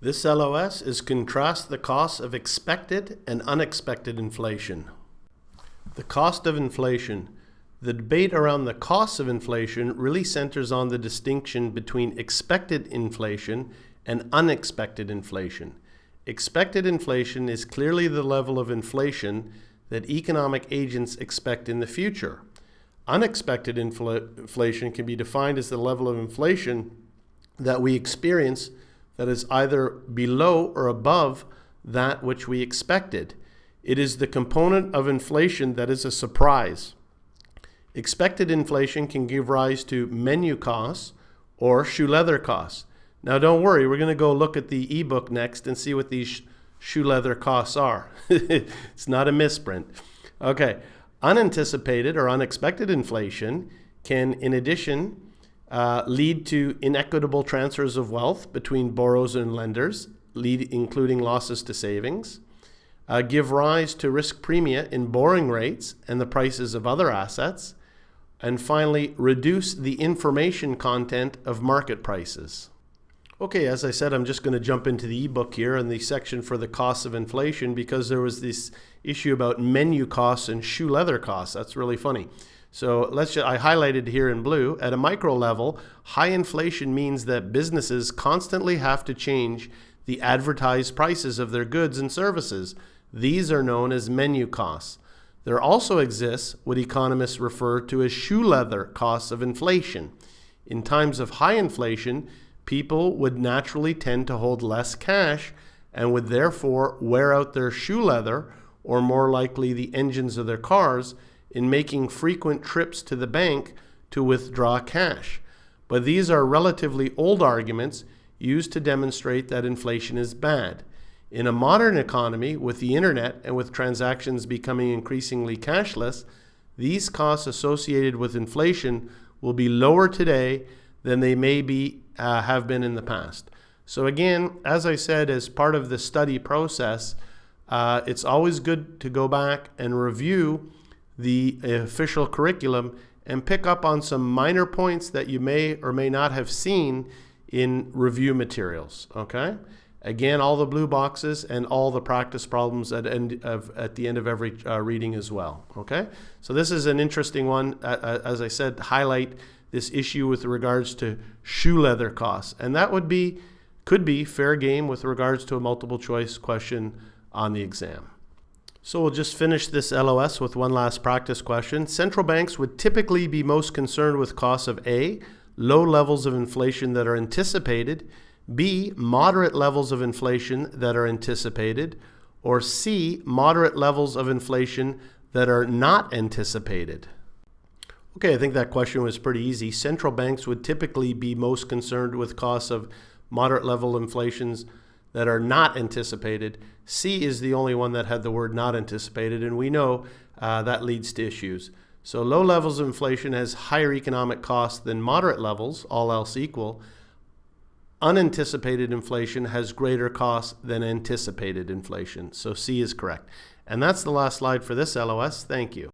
This LOS is contrast the costs of expected and unexpected inflation. The cost of inflation. The debate around the costs of inflation really centers on the distinction between expected inflation and unexpected inflation. Expected inflation is clearly the level of inflation that economic agents expect in the future. Unexpected inflation can be defined as the level of inflation that we experience that is either below or above that which we expected. It is the component of inflation that is a surprise. Expected inflation can give rise to menu costs or shoe leather costs. Now don't worry, we're going to go look at the ebook next and see what these shoe leather costs are. It's not a misprint. Okay, unanticipated or unexpected inflation can, in addition, lead to inequitable transfers of wealth between borrowers and lenders, including losses to savings, give rise to risk premia in borrowing rates and the prices of other assets, and finally, reduce the information content of market prices. Okay, as I said, I'm just going to jump into the ebook here in the section for the costs of inflation because there was this issue about menu costs and shoe leather costs. That's really funny. So I highlighted here in blue. At a micro level, high inflation means that businesses constantly have to change the advertised prices of their goods and services. These are known as menu costs. There also exists what economists refer to as shoe leather costs of inflation. In times of high inflation, people would naturally tend to hold less cash and would therefore wear out their shoe leather, or more likely the engines of their cars, in making frequent trips to the bank to withdraw cash. But these are relatively old arguments used to demonstrate that inflation is bad. In a modern economy, with the internet and with transactions becoming increasingly cashless, these costs associated with inflation will be lower today than they have been in the past. So again, as I said, as part of the study process, it's always good to go back and review the official curriculum and pick up on some minor points that you may or may not have seen in review materials, okay? Again, all the blue boxes and all the practice problems at the end of every reading as well, okay? So this is an interesting one, as I said, highlight this issue with regards to shoe leather costs. And that could be fair game with regards to a multiple choice question on the exam. So we'll just finish this LOS with one last practice question. Central banks would typically be most concerned with costs of A, low levels of inflation that are anticipated, B, moderate levels of inflation that are anticipated, or C, moderate levels of inflation that are not anticipated. Okay, I think that question was pretty easy. Central banks would typically be most concerned with costs of moderate level inflations that are not anticipated. C is the only one that had the word not anticipated, and we know that leads to issues. So low levels of inflation has higher economic costs than moderate levels, all else equal. Unanticipated inflation has greater costs than anticipated inflation. So C is correct. And that's the last slide for this LOS. Thank you.